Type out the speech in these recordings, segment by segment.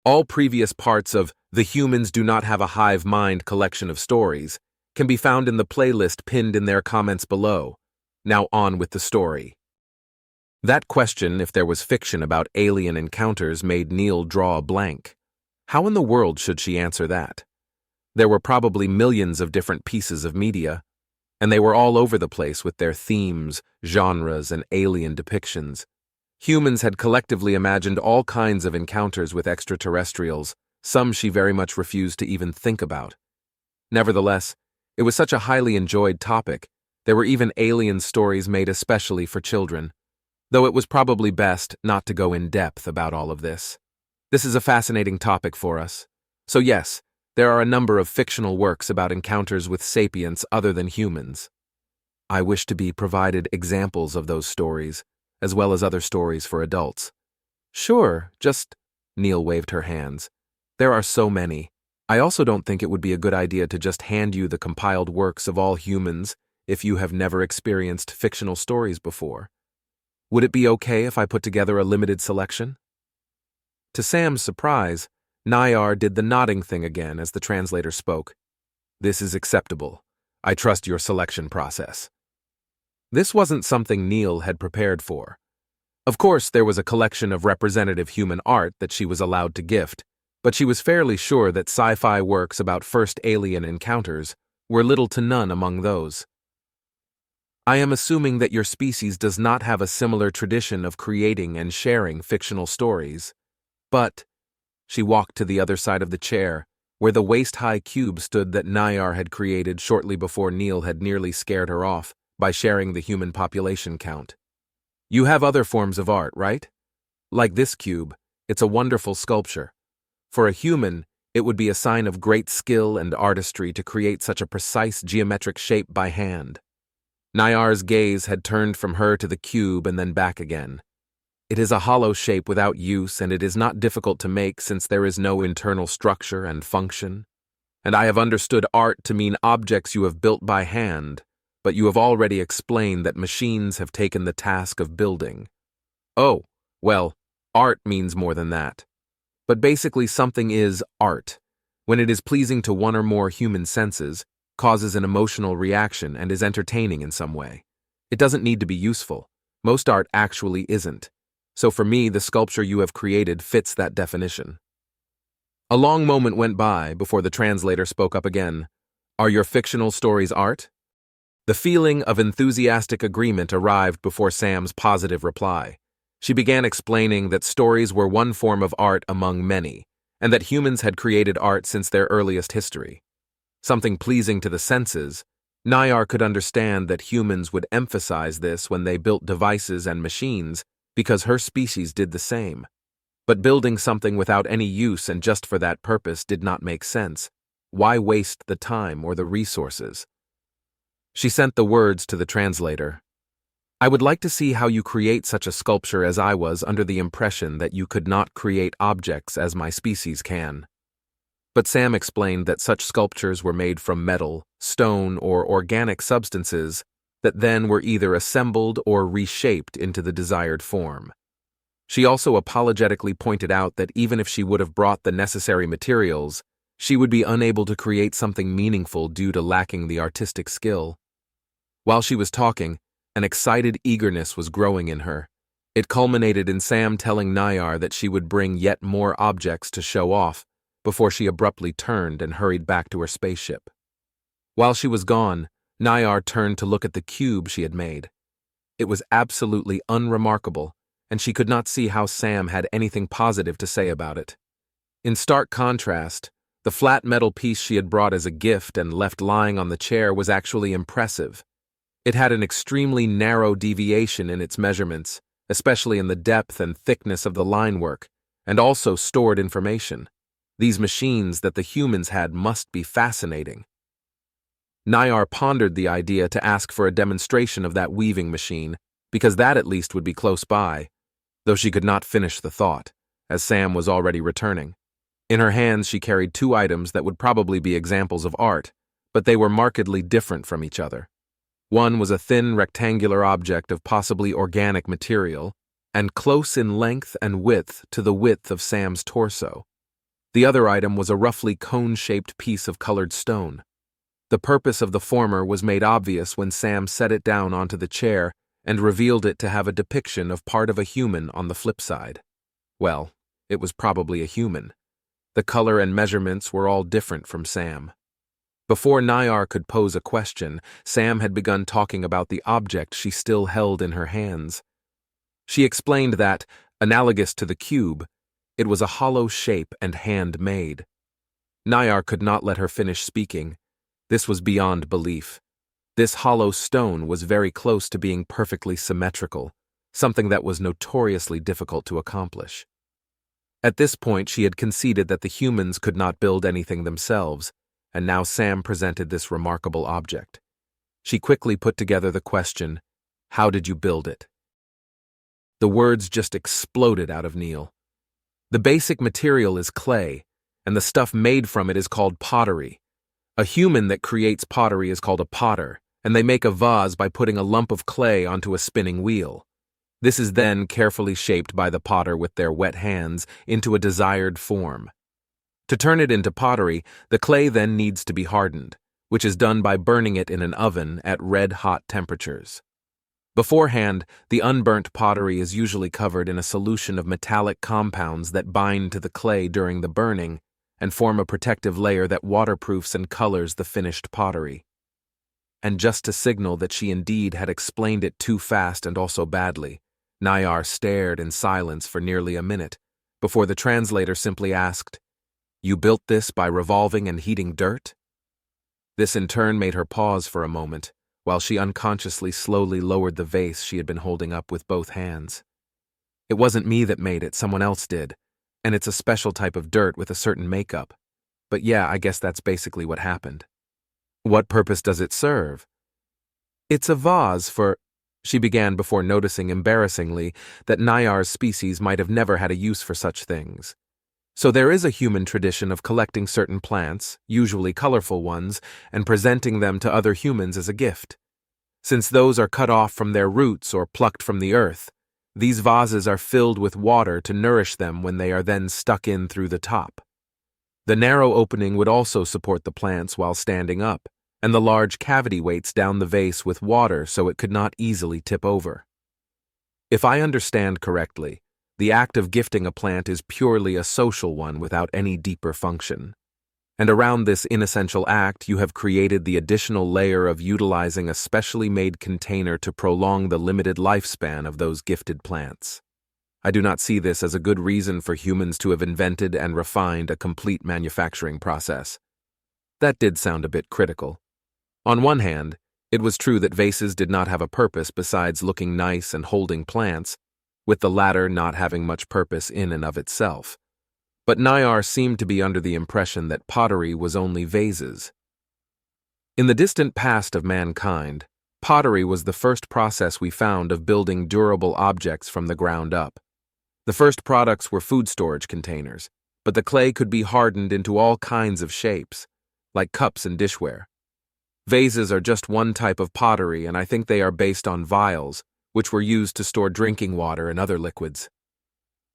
All previous parts of The Humans Do Not Have a Hive Mind collection of stories can be found in the playlist pinned in their comments below. Now on with the story. That question, if there was fiction about alien encounters, made Neil draw a blank. How in the world should she answer that? There were probably millions of different pieces of media, and they were all over the place with their themes, genres, and alien depictions. Humans had collectively imagined all kinds of encounters with extraterrestrials, some she very much refused to even think about. Nevertheless, it was such a highly enjoyed topic. There were even alien stories made especially for children, though it was probably best not to go in depth about all of this. This is a fascinating topic for us. So yes, there are a number of fictional works about encounters with sapients other than humans. I wish to be provided examples of those stories, as well as other stories for adults. Sure, Neil waved her hands. There are so many. I also don't think it would be a good idea to just hand you the compiled works of all humans if you have never experienced fictional stories before. Would it be okay if I put together a limited selection? To Sam's surprise, Nayar did the nodding thing again as the translator spoke. This is acceptable. I trust your selection process. This wasn't something Neil had prepared for. Of course, there was a collection of representative human art that she was allowed to gift, but she was fairly sure that sci-fi works about first alien encounters were little to none among those. I am assuming that your species does not have a similar tradition of creating and sharing fictional stories, but she walked to the other side of the chair, where the waist-high cube stood that Nayar had created shortly before Neil had nearly scared her off by sharing the human population count. You have other forms of art, right? Like this cube, it's a wonderful sculpture. For a human, it would be a sign of great skill and artistry to create such a precise geometric shape by hand. Nayar's gaze had turned from her to the cube and then back again. It is a hollow shape without use, and it is not difficult to make since there is no internal structure and function. And I have understood art to mean objects you have built by hand, but you have already explained that machines have taken the task of building. Oh, well, art means more than that. But basically something is art when it is pleasing to one or more human senses, causes an emotional reaction, and is entertaining in some way. It doesn't need to be useful. Most art actually isn't. So for me, the sculpture you have created fits that definition. A long moment went by before the translator spoke up again. Are your fictional stories art? The feeling of enthusiastic agreement arrived before Sam's positive reply. She began explaining that stories were one form of art among many, and that humans had created art since their earliest history. Something pleasing to the senses, Nayar could understand that humans would emphasize this when they built devices and machines because her species did the same. But building something without any use and just for that purpose did not make sense. Why waste the time or the resources? She sent the words to the translator. I would like to see how you create such a sculpture, as I was under the impression that you could not create objects as my species can. But Sam explained that such sculptures were made from metal, stone, or organic substances that then were either assembled or reshaped into the desired form. She also apologetically pointed out that even if she would have brought the necessary materials, she would be unable to create something meaningful due to lacking the artistic skill. While she was talking, an excited eagerness was growing in her. It culminated in Sam telling Nayar that she would bring yet more objects to show off before she abruptly turned and hurried back to her spaceship. While she was gone, Nayar turned to look at the cube she had made. It was absolutely unremarkable, and she could not see how Sam had anything positive to say about it. In stark contrast, the flat metal piece she had brought as a gift and left lying on the chair was actually impressive. It had an extremely narrow deviation in its measurements, especially in the depth and thickness of the line work, and also stored information. These machines that the humans had must be fascinating. Nayar pondered the idea to ask for a demonstration of that weaving machine, because that at least would be close by, though she could not finish the thought, as Sam was already returning. In her hands she carried two items that would probably be examples of art, but they were markedly different from each other. One was a thin rectangular object of possibly organic material, and close in length and width to the width of Sam's torso. The other item was a roughly cone-shaped piece of colored stone. The purpose of the former was made obvious when Sam set it down onto the chair and revealed it to have a depiction of part of a human on the flip side. Well, it was probably a human. The color and measurements were all different from Sam. Before Nayar could pose a question, Sam had begun talking about the object she still held in her hands. She explained that, analogous to the cube, it was a hollow shape and handmade. Nayar could not let her finish speaking. This was beyond belief. This hollow stone was very close to being perfectly symmetrical, something that was notoriously difficult to accomplish. At this point, she had conceded that the humans could not build anything themselves, and now Sam presented this remarkable object. She quickly put together the question, "How did you build it?" The words just exploded out of Neil. The basic material is clay, and the stuff made from it is called pottery. A human that creates pottery is called a potter, and they make a vase by putting a lump of clay onto a spinning wheel. This is then carefully shaped by the potter with their wet hands into a desired form. To turn it into pottery, the clay then needs to be hardened, which is done by burning it in an oven at red-hot temperatures. Beforehand, the unburnt pottery is usually covered in a solution of metallic compounds that bind to the clay during the burning and form a protective layer that waterproofs and colors the finished pottery. And just to signal that she indeed had explained it too fast and also badly, Nayar stared in silence for nearly a minute, before the translator simply asked, "You built this by revolving and heating dirt?" This in turn made her pause for a moment, while she unconsciously slowly lowered the vase she had been holding up with both hands. "It wasn't me that made it, someone else did, and it's a special type of dirt with a certain makeup. But yeah, I guess that's basically what happened." "What purpose does it serve?" "It's a vase for—" she began before noticing embarrassingly that Nayar's species might have never had a use for such things. So there is a human tradition of collecting certain plants, usually colorful ones, and presenting them to other humans as a gift. Since those are cut off from their roots or plucked from the earth, these vases are filled with water to nourish them when they are then stuck in through the top. The narrow opening would also support the plants while standing up, and the large cavity weights down the vase with water so it could not easily tip over. If I understand correctly, the act of gifting a plant is purely a social one without any deeper function. And around this inessential act, you have created the additional layer of utilizing a specially made container to prolong the limited lifespan of those gifted plants. I do not see this as a good reason for humans to have invented and refined a complete manufacturing process. That did sound a bit critical. On one hand, it was true that vases did not have a purpose besides looking nice and holding plants, with the latter not having much purpose in and of itself. But Nayar seemed to be under the impression that pottery was only vases. In the distant past of mankind, pottery was the first process we found of building durable objects from the ground up. The first products were food storage containers, but the clay could be hardened into all kinds of shapes, like cups and dishware. Vases are just one type of pottery, and I think they are based on vials, which were used to store drinking water and other liquids.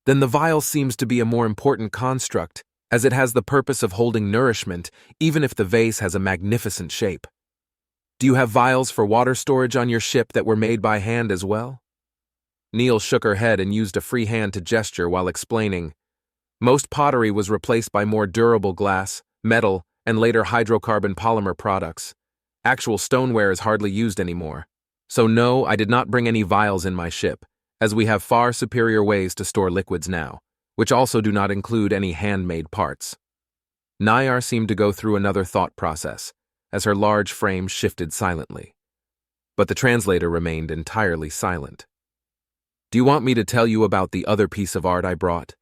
Then the vial seems to be a more important construct, as it has the purpose of holding nourishment, even if the vase has a magnificent shape. Do you have vials for water storage on your ship that were made by hand as well? Neil shook her head and used a free hand to gesture while explaining. Most pottery was replaced by more durable glass, metal, and later hydrocarbon polymer products. Actual stoneware is hardly used anymore. So no, I did not bring any vials in my ship, as we have far superior ways to store liquids now, which also do not include any handmade parts. Nayar seemed to go through another thought process, as her large frame shifted silently. But the translator remained entirely silent. Do you want me to tell you about the other piece of art I brought?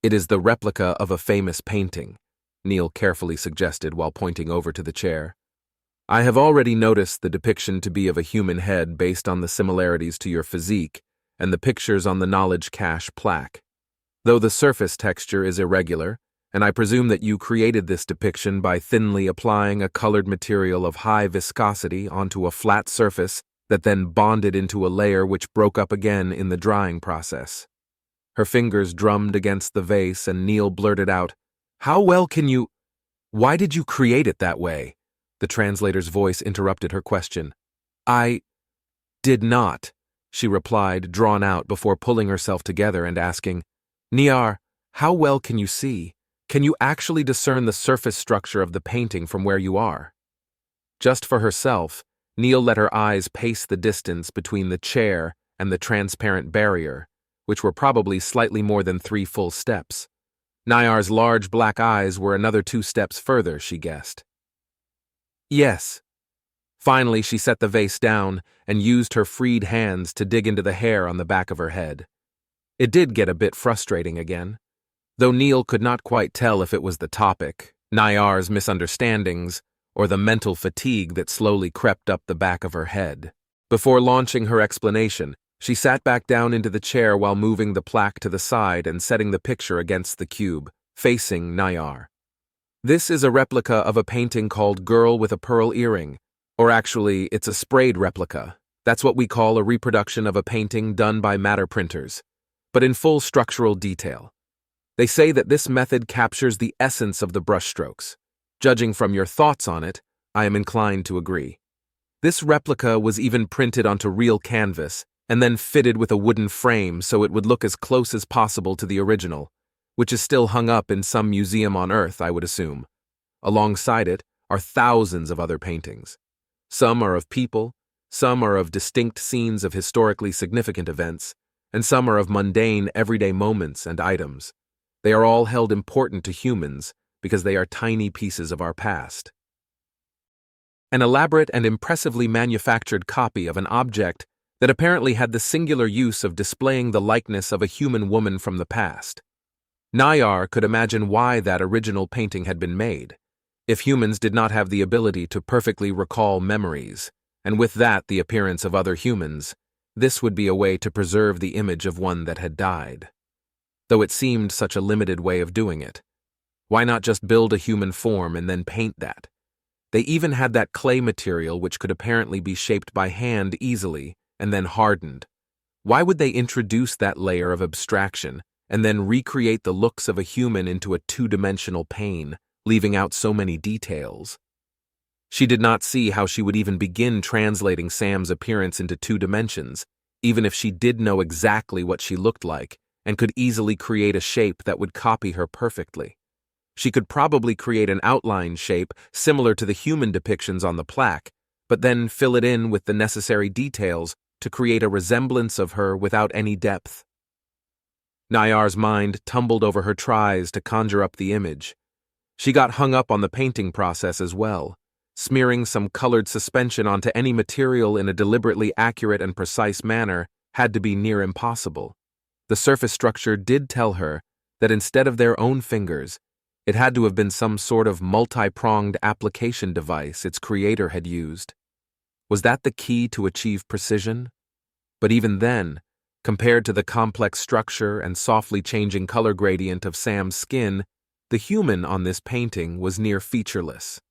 It is the replica of a famous painting, Neil carefully suggested while pointing over to the chair. I have already noticed the depiction to be of a human head based on the similarities to your physique and the pictures on the knowledge cache plaque. Though the surface texture is irregular, and I presume that you created this depiction by thinly applying a colored material of high viscosity onto a flat surface that then bonded into a layer which broke up again in the drying process. Her fingers drummed against the vase and Neil blurted out, How well can you— Why did you create it that way? The translator's voice interrupted her question. I did not, she replied, drawn out before pulling herself together and asking, Niar, how well can you see? Can you actually discern the surface structure of the painting from where you are? Just for herself, Neil let her eyes pace the distance between the chair and the transparent barrier, which were probably slightly more than 3 full steps. Nayar's large black eyes were another 2 steps further, she guessed. Yes. Finally, she set the vase down and used her freed hands to dig into the hair on the back of her head. It did get a bit frustrating again, though Neil could not quite tell if it was the topic, Nayar's misunderstandings, or the mental fatigue that slowly crept up the back of her head. Before launching her explanation, she sat back down into the chair while moving the plaque to the side and setting the picture against the cube, facing Nayar. This is a replica of a painting called Girl with a Pearl Earring, or actually, it's a sprayed replica. That's what we call a reproduction of a painting done by matter printers, but in full structural detail. They say that this method captures the essence of the brushstrokes. Judging from your thoughts on it, I am inclined to agree. This replica was even printed onto real canvas and then fitted with a wooden frame so it would look as close as possible to the original, which is still hung up in some museum on Earth, I would assume. Alongside it are thousands of other paintings. Some are of people, some are of distinct scenes of historically significant events, and some are of mundane, everyday moments and items. They are all held important to humans because they are tiny pieces of our past. An elaborate and impressively manufactured copy of an object that apparently had the singular use of displaying the likeness of a human woman from the past. Nayar could imagine why that original painting had been made. If humans did not have the ability to perfectly recall memories, and with that the appearance of other humans, this would be a way to preserve the image of one that had died. Though it seemed such a limited way of doing it. Why not just build a human form and then paint that? They even had that clay material which could apparently be shaped by hand easily and then hardened. Why would they introduce that layer of abstraction and then recreate the looks of a human into a 2-dimensional pane, leaving out so many details? She did not see how she would even begin translating Sam's appearance into 2 dimensions, even if she did know exactly what she looked like and could easily create a shape that would copy her perfectly. She could probably create an outline shape similar to the human depictions on the plaque, but then fill it in with the necessary details to create a resemblance of her without any depth. Nayar's mind tumbled over her tries to conjure up the image. She got hung up on the painting process as well. Smearing some colored suspension onto any material in a deliberately accurate and precise manner had to be near impossible. The surface structure did tell her that instead of their own fingers, it had to have been some sort of multi-pronged application device its creator had used. Was that the key to achieve precision? But even then, compared to the complex structure and softly changing color gradient of Sam's skin, the human on this painting was near featureless.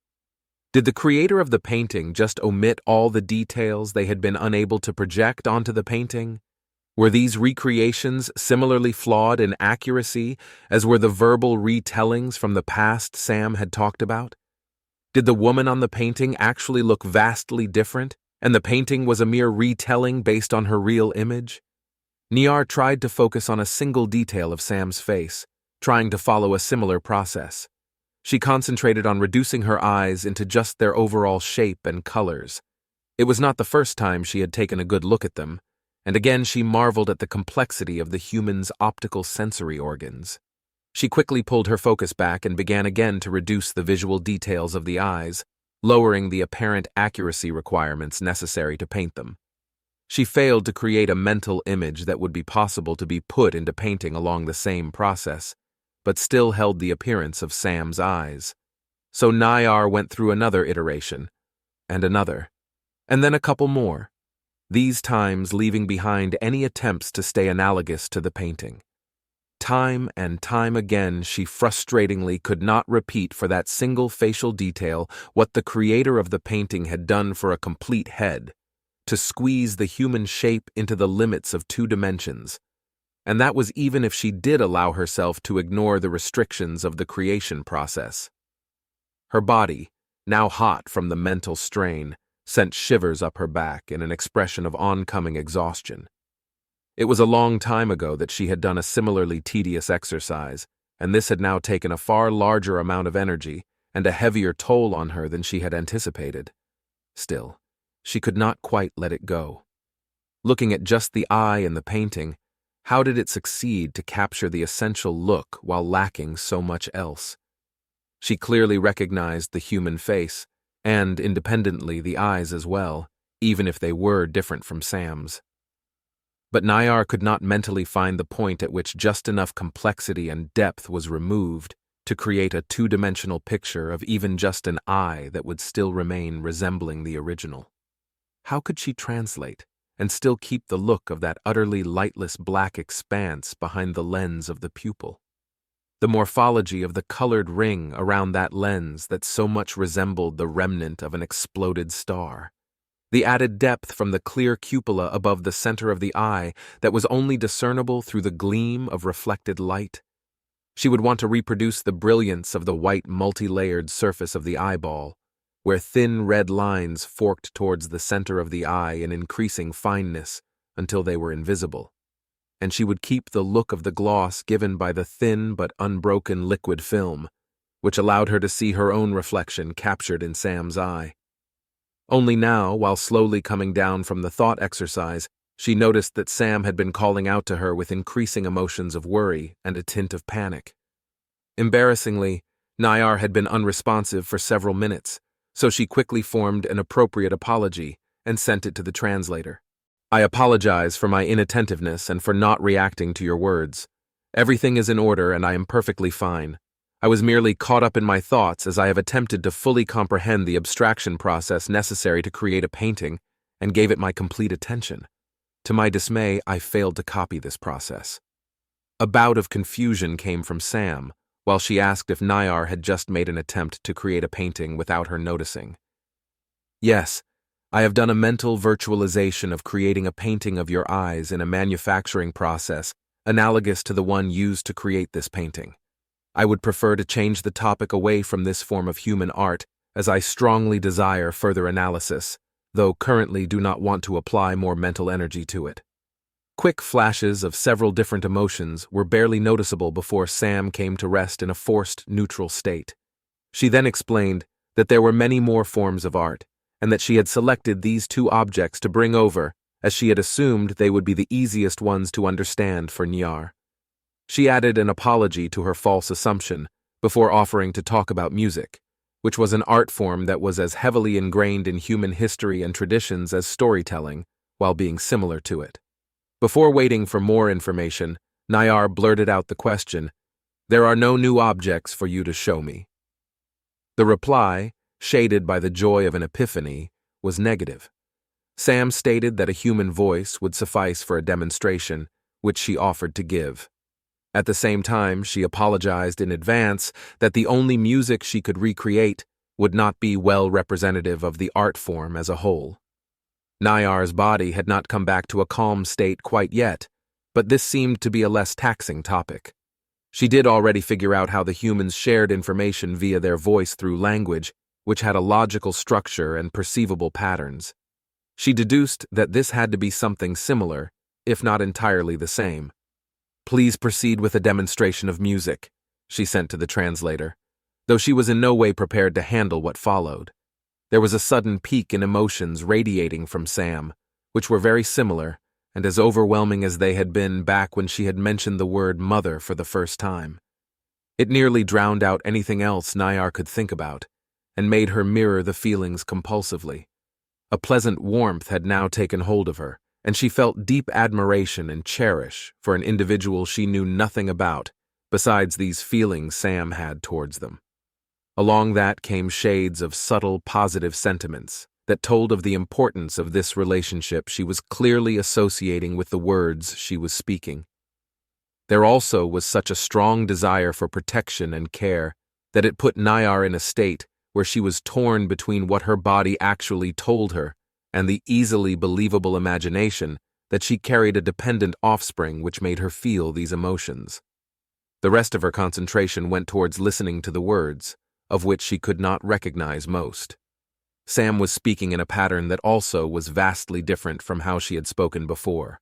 Did the creator of the painting just omit all the details they had been unable to project onto the painting? Were these recreations similarly flawed in accuracy as were the verbal retellings from the past Sam had talked about? Did the woman on the painting actually look vastly different, and the painting was a mere retelling based on her real image? Niar tried to focus on a single detail of Sam's face, trying to follow a similar process. She concentrated on reducing her eyes into just their overall shape and colors. It was not the first time she had taken a good look at them, and again she marveled at the complexity of the human's optical sensory organs. She quickly pulled her focus back and began again to reduce the visual details of the eyes, lowering the apparent accuracy requirements necessary to paint them. She failed to create a mental image that would be possible to be put into painting along the same process, but still held the appearance of Sam's eyes. So Nayar went through another iteration, and another, and then a couple more, these times leaving behind any attempts to stay analogous to the painting. Time and time again, she frustratingly could not repeat for that single facial detail what the creator of the painting had done for a complete head, to squeeze the human shape into the limits of 2 dimensions. and that was even if she did allow herself to ignore the restrictions of the creation process. Her body, now hot from the mental strain, sent shivers up her back in an expression of oncoming exhaustion. It was a long time ago that she had done a similarly tedious exercise, and this had now taken a far larger amount of energy and a heavier toll on her than she had anticipated. Still, she could not quite let it go. Looking at just the eye in the painting, how did it succeed to capture the essential look while lacking so much else? She clearly recognized the human face, and, independently, the eyes as well, even if they were different from Sam's. But Nayar could not mentally find the point at which just enough complexity and depth was removed to create a two-dimensional picture of even just an eye that would still remain resembling the original. How could she translate and still keep the look of that utterly lightless black expanse behind the lens of the pupil? The morphology of the colored ring around that lens that so much resembled the remnant of an exploded star. The added depth from the clear cupola above the center of the eye that was only discernible through the gleam of reflected light. She would want to reproduce the brilliance of the white multi-layered surface of the eyeball, where thin red lines forked towards the center of the eye in increasing fineness until they were invisible. And she would keep the look of the gloss given by the thin but unbroken liquid film, which allowed her to see her own reflection captured in Sam's eye. Only now, while slowly coming down from the thought exercise, she noticed that Sam had been calling out to her with increasing emotions of worry and a tint of panic. Embarrassingly, Nayar had been unresponsive for several minutes, so she quickly formed an appropriate apology and sent it to the translator. "I apologize for my inattentiveness and for not reacting to your words. Everything is in order and I am perfectly fine. I was merely caught up in my thoughts as I have attempted to fully comprehend the abstraction process necessary to create a painting and gave it my complete attention. To my dismay, I failed to copy this process." A bout of confusion came from Sam, while she asked if Nayar had just made an attempt to create a painting without her noticing. "Yes, I have done a mental virtualization of creating a painting of your eyes in a manufacturing process analogous to the one used to create this painting. I would prefer to change the topic away from this form of human art, as I strongly desire further analysis, though currently do not want to apply more mental energy to it." Quick flashes of several different emotions were barely noticeable before Sam came to rest in a forced, neutral state. She then explained that there were many more forms of art, and that she had selected these two objects to bring over, as she had assumed they would be the easiest ones to understand for Nyar. She added an apology to her false assumption, before offering to talk about music, which was an art form that was as heavily ingrained in human history and traditions as storytelling, while being similar to it. Before waiting for more information, Nayar blurted out the question, "There are no new objects for you to show me." The reply, shaded by the joy of an epiphany, was negative. Sam stated that a human voice would suffice for a demonstration, which she offered to give. At the same time, she apologized in advance that the only music she could recreate would not be well representative of the art form as a whole. Nayar's body had not come back to a calm state quite yet, but this seemed to be a less taxing topic. She did already figure out how the humans shared information via their voice through language, which had a logical structure and perceivable patterns. She deduced that this had to be something similar, if not entirely the same. "Please proceed with a demonstration of music," she sent to the translator, though she was in no way prepared to handle what followed. There was a sudden peak in emotions radiating from Sam, which were very similar and as overwhelming as they had been back when she had mentioned the word mother for the first time. It nearly drowned out anything else Nayar could think about, and made her mirror the feelings compulsively. A pleasant warmth had now taken hold of her, and she felt deep admiration and cherish for an individual she knew nothing about, besides these feelings Sam had towards them. Along that came shades of subtle positive sentiments that told of the importance of this relationship she was clearly associating with the words she was speaking. There also was such a strong desire for protection and care that it put Nayar in a state where she was torn between what her body actually told her and the easily believable imagination that she carried a dependent offspring which made her feel these emotions. The rest of her concentration went towards listening to the words, of which she could not recognize most. Sam was speaking in a pattern that also was vastly different from how she had spoken before.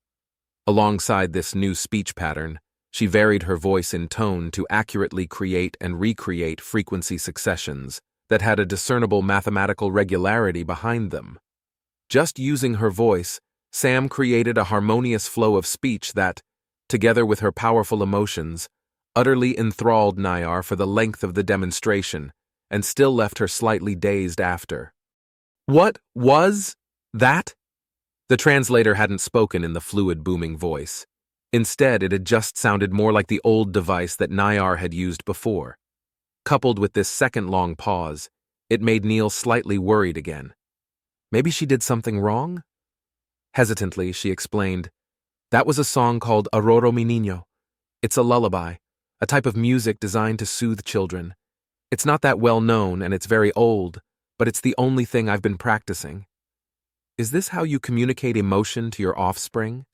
Alongside this new speech pattern, she varied her voice in tone to accurately create and recreate frequency successions that had a discernible mathematical regularity behind them. Just using her voice, Sam created a harmonious flow of speech that, together with her powerful emotions, utterly enthralled Nayar for the length of the demonstration and still left her slightly dazed after. "What was that?" The translator hadn't spoken in the fluid, booming voice. Instead, it had just sounded more like the old device that Nayar had used before. Coupled with this second-long pause, it made Neil slightly worried again. Maybe she did something wrong? Hesitantly, she explained, "That was a song called Aroro mi niño. It's a lullaby, a type of music designed to soothe children. It's not that well known and it's very old, but it's the only thing I've been practicing." "Is this how you communicate emotion to your offspring?"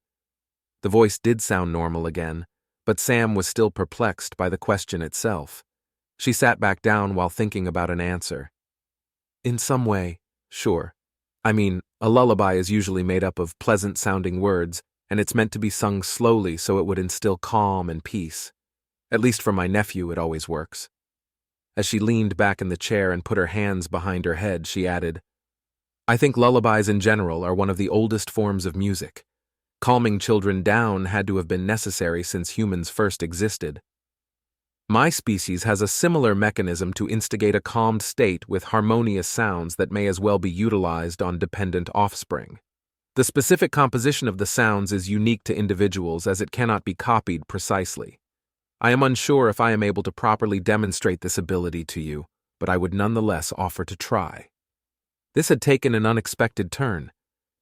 The voice did sound normal again, but Sam was still perplexed by the question itself. She sat back down while thinking about an answer. "In some way, sure. I mean, a lullaby is usually made up of pleasant-sounding words, and it's meant to be sung slowly so it would instill calm and peace. At least for my nephew, it always works." As she leaned back in the chair and put her hands behind her head, she added, "I think lullabies in general are one of the oldest forms of music. Calming children down had to have been necessary since humans first existed. My species has a similar mechanism to instigate a calmed state with harmonious sounds that may as well be utilized on dependent offspring. The specific composition of the sounds is unique to individuals as it cannot be copied precisely. I am unsure if I am able to properly demonstrate this ability to you, but I would nonetheless offer to try." This had taken an unexpected turn.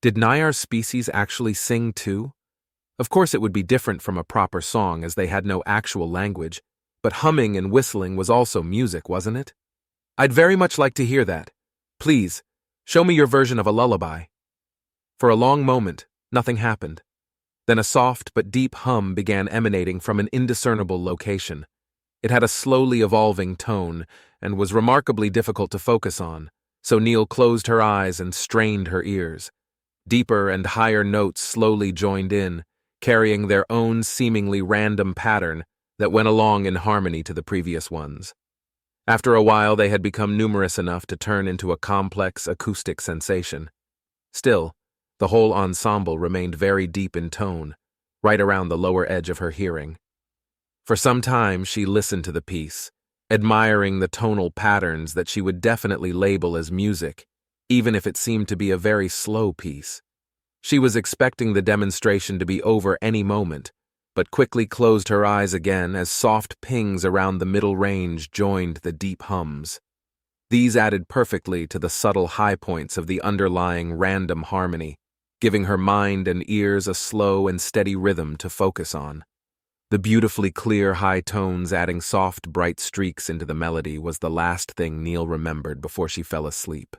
Did Nayar's species actually sing too? Of course it would be different from a proper song as they had no actual language, but humming and whistling was also music, wasn't it? "I'd very much like to hear that. Please, show me your version of a lullaby." For a long moment, nothing happened. Then a soft but deep hum began emanating from an indiscernible location. It had a slowly evolving tone and was remarkably difficult to focus on, so Neil closed her eyes and strained her ears. Deeper and higher notes slowly joined in, carrying their own seemingly random pattern that went along in harmony to the previous ones. After a while, they had become numerous enough to turn into a complex acoustic sensation. Still, the whole ensemble remained very deep in tone, right around the lower edge of her hearing. For some time, she listened to the piece, admiring the tonal patterns that she would definitely label as music, even if it seemed to be a very slow piece. She was expecting the demonstration to be over any moment, but quickly closed her eyes again as soft pings around the middle range joined the deep hums. These added perfectly to the subtle high points of the underlying random harmony, giving her mind and ears a slow and steady rhythm to focus on. The beautifully clear high tones adding soft, bright streaks into the melody was the last thing Neil remembered before she fell asleep.